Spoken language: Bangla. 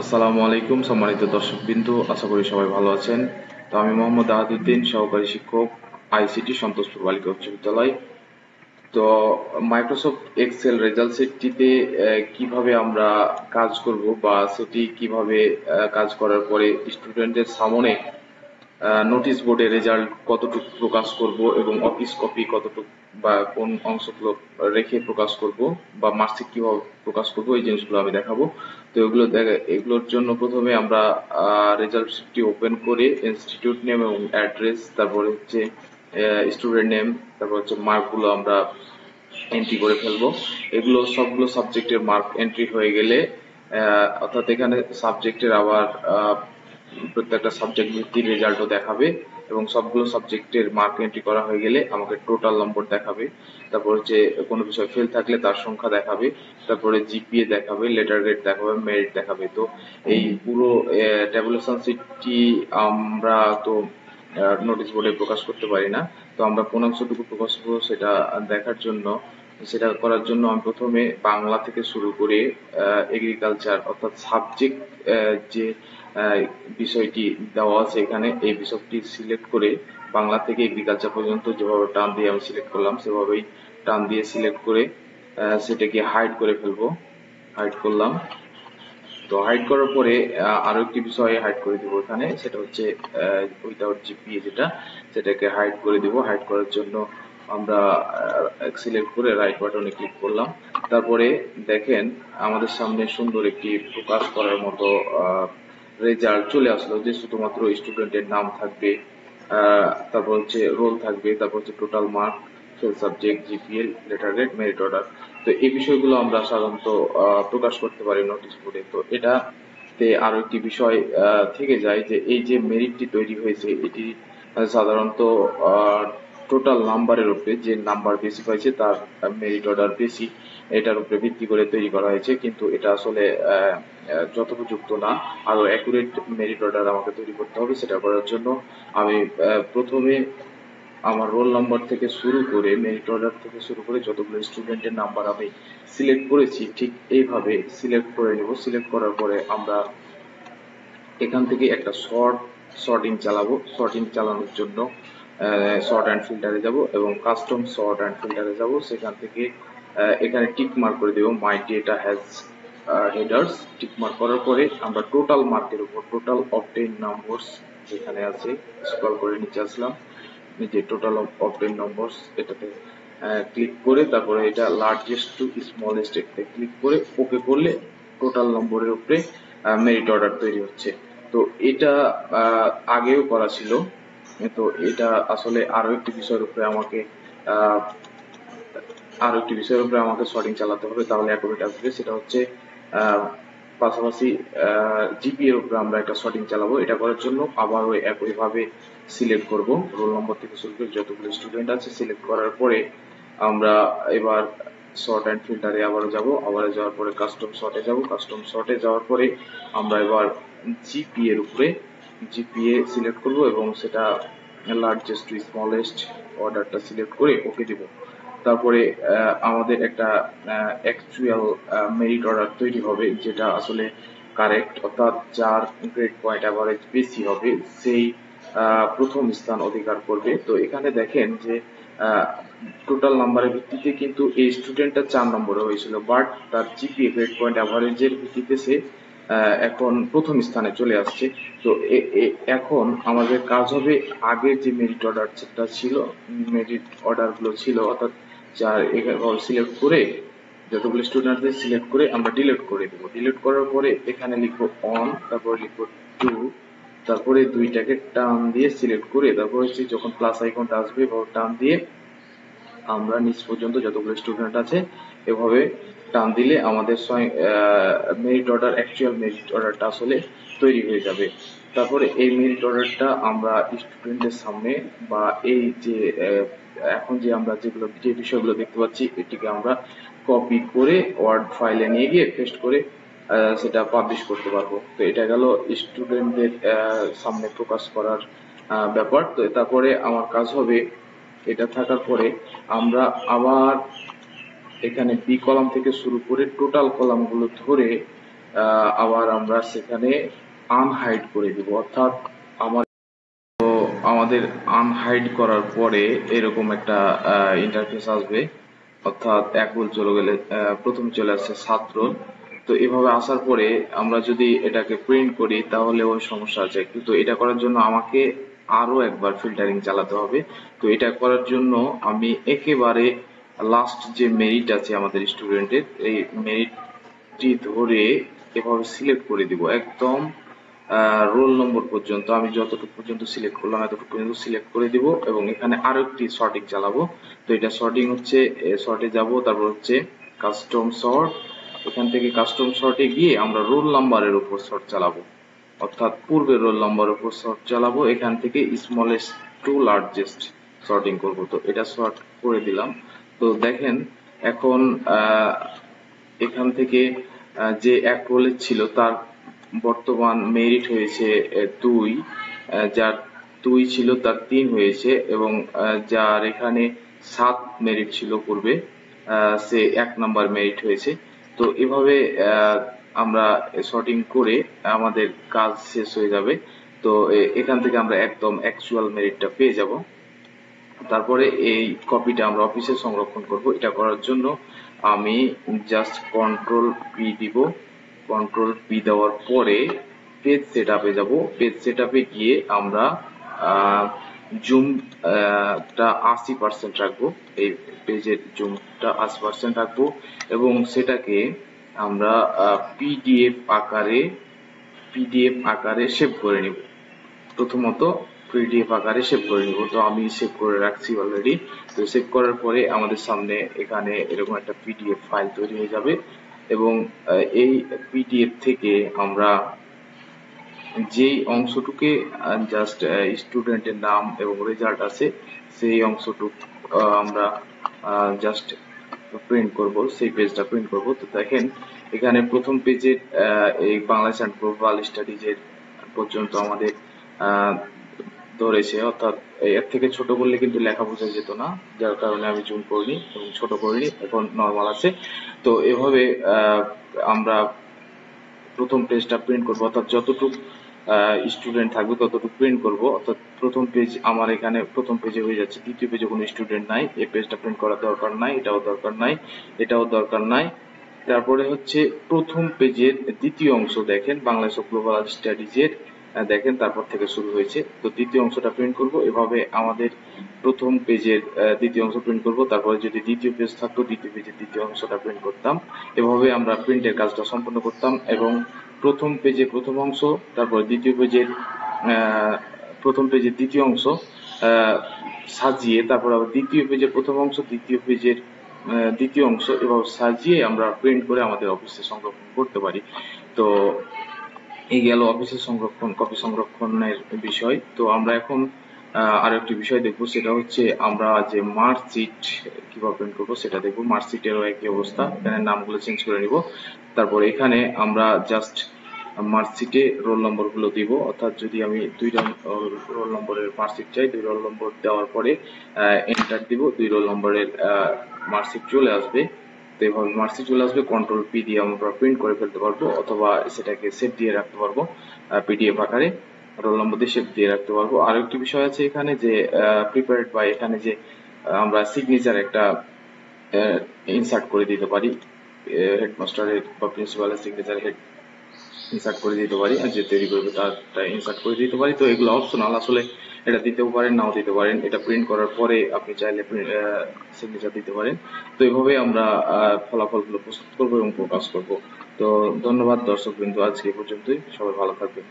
আসসালামু আলাইকুম সম্মানিত দর্শকবৃন্দু, আশা করি সবাই ভালো আছেন। তো আমি মোহাম্মদ আহাদুদ্দিন, সহকারী শিক্ষক, আইসিটি সন্তোষপুর বালিকা উচ্চ বিদ্যালয়। তো মাইক্রোসফট এক্সেল রেজাল্ট শিটটিতে কিভাবে আমরা কাজ করব বা সেটি কিভাবে কাজ করার পরে স্টুডেন্টদের সামনে নোটিশ বোর্ডে রেজাল্ট কতটুকু প্রকাশ করব এবং অফিস কপি কতটুকু বা কোন অংশগুলো রেখে প্রকাশ করব বা মার্কশিট কিভাবে প্রকাশ করব, এই জিনিসগুলো আমি দেখাবো। তো এগুলোর জন্য প্রথমে আমরা রেজাল্ট শিটটি ওপেন করে ইনস্টিটিউট নেম এবং অ্যাড্রেস, তারপরে হচ্ছে স্টুডেন্ট নেম, তারপর হচ্ছে মার্কগুলো আমরা এন্ট্রি করে ফেলবো। এগুলো সবগুলো সাবজেক্টের মার্ক এন্ট্রি হয়ে গেলে অর্থাৎ এখানে সাবজেক্টের আবার প্রত্যেকটা সাবজেক্ট ভিত্তিক রেজাল্টও দেখাবে এবং সবগুলো সাবজেক্টের মার্ক এন্ট্রি করা হয়ে গেলে আমাকে টোটাল নম্বর দেখাবে। তারপর হচ্ছে কোনো বিষয় ফেল থাকলে তার সংখ্যা দেখাবে, তারপরে জিপিএ দেখাবে, লেটার গ্রেড দেখাবে, মেরিট দেখাবে। তো এই পুরো ট্যাবুলেশন শিটটি আমরা তো নোটিশ বোর্ডে প্রকাশ করতে পারি না। তো আমরা কোন অংশটুকু প্রকাশ করবো সেটা করার জন্য আমি প্রথমে বাংলা থেকে শুরু করে এগ্রিকালচার অর্থাৎ সাবজেক্ট যে বিষয়টি দেওয়া আছে এখানে, এই বিষয়টি সিলেক্ট করে বাংলা থেকে এগ্রিকালচার পর্যন্ত যেভাবে টান দিয়ে আমি সিলেক্ট করলাম সেভাবেই টান দিয়ে সিলেক্ট করে সেটাকে হাইড করে ফেলবো। হাইড করলাম। তো হাইড করার পরে আরো একটি বিষয় হাইড করে দিব এখানে, সেটা হচ্ছে উইদাউট জিপিএ সেটাকে হাইড করে দিব। হাইড করার জন্য আমরা সিলেক্ট করে রাইট বাটনে ক্লিক করলাম। তারপরে দেখেন আমাদের সামনে সুন্দর একটি প্রকাশ করার মতো রেজাল্ট চলে আসলো, যে শুধুমাত্র স্টুডেন্টের নাম থাকবে, তারপর হচ্ছে রোল থাকবে, তারপর হচ্ছে total mark, fail subject, GPL, letter grade, merit order. তো এই বিষয়গুলো আমরা সাধারণত প্রকাশ করতে পারি নোটিশ বোর্ডে। তো এটাতে আরো একটি বিষয় থেকে যায় যে এই যে মেরিটটি তৈরি হয়েছে এটি সাধারণত টোটাল নাম্বারের উপরে, যে নাম্বার বেশি পাইছে তার মেরিট অর্ডার বেশি, এটার উপরে ভিত্তি করে তৈরি করা হয়েছে, কিন্তু এটা আসলে যথোপযুক্ত না। আরো অ্যাকুরেট মেরিট অর্ডার আমাকে তৈরি করতে হবে। সেটা করার জন্য আমি প্রথমে আমার রোল নাম্বার থেকে শুরু করে মেরিট অর্ডার থেকে শুরু করে যতগুলো স্টুডেন্টের নাম্বার আমি সিলেক্ট করেছি ঠিক এইভাবে সিলেক্ট করে নেব। সিলেক্ট করার পরে আমরা এখান থেকে একটা সর্টিং চালাবো। সর্টিং চালানোর জন্য সর্ট অ্যান্ড ফিল্টারে যাব এবং কাস্টম সর্ট অ্যান্ড ফিল্টারে যাব। সেখান থেকে এখানে টিক মার্ক করে দেব my data has headers. Tick mark করার পরে আমরা টোটাল মার্কের উপর টোটাল অবটেইন নম্বরস যেখানে আছে, স্ক্রল করে নিচে আসলাম, যে টোটাল অবটেইন নম্বরস এটাতে ক্লিক করে তারপরে এটা লার্জেস্ট টু স্মলেস্ট এটাতে ক্লিক করে ওকে করলে টোটাল নম্বরের উপরে মেরিট অর্ডার তৈরি হচ্ছে। তো এটা আগেও করা ছিল। তো এটা আসলে আরো একটি বিষয়ের উপরে আমাকে সর্টিং চালাতে হবে, তাহলে অ্যাকুরেট আসবে। সেটা হচ্ছে পাশাপাশি জিপি এর উপরে আমরা একটা সর্টিং চালাবো। এটা করার জন্য আবার ওই একইভাবে সিলেক্ট করব, রোল নম্বর থেকে শুরু করে যতগুলো স্টুডেন্ট আছে সিলেক্ট করার পরে আমরা এবার সর্ট অ্যান্ড ফিল্টারে আবারও যাওয়ার পরে কাস্টম সর্টে যাব। কাস্টম সর্টে যাওয়ার পরে আমরা এবার জিপিএ সিলেক্ট করব এবং সেটা লার্জেস্ট টু স্মলেস্ট অর্ডারটা সিলেক্ট করে ওকে দেব। তারপরে আমাদের একটা অ্যাকচুয়াল মেরিট অর্ডার তৈরি হবে, যেটা আসলে কারেক্ট, অর্থাৎ যার গ্রেড পয়েন্ট অ্যাভারেজ বেশি হবে সেই প্রথম স্থান অধিকার করবে। তো এখানে দেখেন যে টোটাল নাম্বারের ভিত্তিতে কিন্তু এই স্টুডেন্টটা 4 নম্বরে হয়েছিল, বাট তার জিপিএ গ্রেড পয়েন্ট অ্যাভারেজের ভিত্তিতে সে এখন প্রথম স্থানে চলে আসছে। তো এখন আমাদের কাজ হবে আগের যে মেরিট অর্ডার গুলো ছিল অর্থাৎ যার সিলেক্ট করে যতগুলো স্টুডেন্টদের সিলেক্ট করে আমরা ডিলিট করে দেবো। ডিলিট করার পরে এখানে লিখবো অন, তারপরে লিখবো টু, তারপরে দুইটাকে টার্ন দিয়ে সিলেক্ট করে তারপর হচ্ছে যখন প্লাস আইকনটা আসবে টার্ন দিয়ে আমরা নিচ পর্যন্ত যতগুলো স্টুডেন্ট আছে এভাবে টান দিলে আমাদের মেরিট অর্ডার, অ্যাকচুয়াল মেরিট অর্ডারটা আসলে তৈরি হয়ে যাবে। তারপরে এই মেরিট অর্ডারটা আমরা স্টুডেন্টদের সামনে বা এই যে এখন যে আমরা যে বিষয়গুলো দেখতে পাচ্ছি এটিকে আমরা কপি করে ওয়ার্ড ফাইলে নিয়ে গিয়ে পেস্ট করে সেটা পাবলিশ করতে পারবো। তো এটা গেল স্টুডেন্টদের সামনে প্রকাশ করার ব্যাপার। তো তারপরে আমার কাজ হবে এটা থাকার পরে আমরা আবার এখানে বি কলাম থেকে শুরু করে টোটাল কলামগুলো ধরে আবার আমরা সেখানে আনহাইড করে দিব, অর্থাৎ আমাদের আনহাইড করার পরে এরকম একটা ইন্টারফেস আসবে, অর্থাৎ এক রোল চলে গেলে প্রথম চলে আসছে 7 রোল। তো এভাবে আসার পরে আমরা যদি এটাকে প্রিন্ট করি তাহলে ওই সমস্যা আছে একটু। তো এটা করার জন্য আমাকে আরো একবার ফিল্টারিং চালাতে হবে। তো এটা করার জন্য আমি একেবারে লাস্ট যে মেরিট আছে আমাদের স্টুডেন্টের, এই মেরিটটি ধরে এভাবে সিলেক্ট করে দিব একদম রোল নম্বর পর্যন্ত। আমি যতটুকু পর্যন্ত সিলেক্ট করলাম এতটুকু পর্যন্ত সিলেক্ট করে দিব এবং এখানে আরো একটি সর্টিং চালাবো। তো এটা সর্টিং হচ্ছে, সর্টে যাব, তারপর হচ্ছে কাস্টম সর্ট। এখান থেকে কাস্টম সর্টে গিয়ে আমরা রোল নাম্বারের উপর সর্ট চালাবো, অর্থাৎ পূর্বের রোল নাম্বারের উপর সর্ট চালাবো। এখান থেকে স্মলেস্ট টু লার্জেস্ট সর্টিং করব। তো এটা সর্ট করে দিলাম। তো দেখেন এখন এখান থেকে যে এক রোলের ছিল তার বর্তমান মেরিট হয়েছে 2, যার 2 ছিল তার 3 হয়েছে, এবং যার এখানে 7 মেরিট ছিল পূর্বে সে 1 নাম্বার মেরিট হয়েছে। তো এভাবে আমরা সর্টিং করে আমাদের কাজ শেষ হয়ে যাবে। তো এখান থেকে আমরা একদম অ্যাকচুয়াল মেরিটটা পেয়ে যাব। তারপরে এই কপিটা আমরা অফিসে সংরক্ষণ করব। এটা করার জন্য আমি জাস্ট কন্ট্রোল পি দিব। কন্ট্রোল পি দেওয়ার পরে পেজ সেটআপে যাব। পেজ সেটআপে গিয়ে আমরা জুমটা 80% রাখবো। এই পেজের জুমটা 80% রাখবো এবং সেটাকে আমরা পিডিএফ আকারে সেভ করে নিব। প্রথমত পিডিএফ আকারে সেভ করে নিব। তো আমি সেভ করে রাখছি অলরেডি। তো সেভ করার পরে আমাদের সামনে এখানে এরকম একটা পিডিএফ ফাইল তৈরি হয়ে যাবে এবং এই পিডিএফ থেকে আমরা যেই অংশটুকে জাস্ট স্টুডেন্টের নাম এবং রেজাল্ট আছে সেই অংশটুকু আমরা জাস্ট প্রিন্ট করব, সেই পেজটা প্রিন্ট করব। তো দেখেন এখানে প্রথম পেজের এই বাংলাদেশ অ্যান্ড গ্লোবাল স্টাডিজের পর্যন্ত আমাদের ধরেছে, অর্থাৎ এর থেকে ছোট করলে কিন্তু লেখা বোঝা যেত না, যার কারণে আমি জুম করিনি এবং ছোট করিনি, এখন নর্মাল আছে। তো এভাবে আমরা প্রথম পেজটা প্রিন্ট করব, অর্থাৎ যতটুকু স্টুডেন্ট থাকবে ততটুকু প্রিন্ট করব। অর্থাৎ প্রথম পেজ আমার এখানে প্রথম পেজে হয়ে যাচ্ছে, দ্বিতীয় পেজে কোনো স্টুডেন্ট নাই, এই পেজটা প্রিন্ট করার দরকার নাই, এটাও দরকার নাই, এটাও দরকার নাই। তারপরে হচ্ছে প্রথম পেজের দ্বিতীয় অংশ দেখেন, বাংলাদেশ ও গ্লোবাল স্টাডিজের দেখেন তারপর থেকে শুরু হয়েছে। তো দ্বিতীয় অংশটা প্রিন্ট করব। এভাবে আমাদের প্রথম পেজের দ্বিতীয় অংশ প্রিন্ট করব, তারপরে যদি দ্বিতীয় পেজ থাকতো দ্বিতীয় পেজের দ্বিতীয় অংশটা প্রিন্ট করতাম। এভাবে আমরা প্রিন্টের কাজটা সম্পন্ন করতাম এবং প্রথম পেজে প্রথম অংশ, তারপর দ্বিতীয় পেজের প্রথম পেজের দ্বিতীয় অংশ সাজিয়ে, তারপর আবার দ্বিতীয় পেজের প্রথম অংশ, দ্বিতীয় পেজের দ্বিতীয় অংশ, এভাবে সাজিয়ে আমরা প্রিন্ট করে আমাদের অফিসে সংরক্ষণ করতে পারি। তো এই গেল অফিসে সংরক্ষণ, কপি সংরক্ষণের বিষয়। তো আমরা এখন আরো একটি বিষয় দেখবো, সেটা হচ্ছে আমরা যে মার্কশিট কিভাবে প্রিন্ট করবো সেটা দেখবো। মার্কশিটেরও একই অবস্থা, এখানে নামগুলো চেঞ্জ করে নিব। তারপর এখানে আমরা জাস্ট মার্কশিটে রোল নম্বর গুলো দিব, অর্থাৎ যদি আমি 2 রোল নম্বরের মার্কশিট চাই, 2 রোল নম্বর দেওয়ার পরে এন্টার দিব, 2 রোল নম্বরের মার্কশিট চলে আসবে। তো এইভাবে মার্কশিট চলে আসবে। কন্ট্রোল পি দিয়ে আমরা প্রিন্ট করে ফেলতে পারবো, অথবা সেটাকে সেভ দিয়ে রাখতে পারবো পিডিএফ আকারে, রোল নম্বর দিয়ে সেভ দিয়ে রাখতে পারবো। আর একটি বিষয় আছে এখানে যে প্রিপেয়ার্ড বাই, এখানে যে আমরা সিগনেচার একটা ইনসার্ট করে দিতে পারি, হেডমাস্টারের বা প্রিন্সিপালের সিগনেচার ইনসার্ট করে দিতে পারি, আর যে তৈরি করবে তারটা ইনসার্ট করে দিতে পারি। তো এগুলো অপশনাল, আসলে এটা দিতেও পারেন নাও দিতে পারেন, এটা প্রিন্ট করার পরে আপনি চাইলে সিগনেচার দিতে পারেন। তো এইভাবে আমরা ফলাফলগুলো প্রস্তুত করবো এবং প্রকাশ করব। তো ধন্যবাদ দর্শক বিন্দু, আজকে এই পর্যন্তই, সবাই ভালো থাকবেন।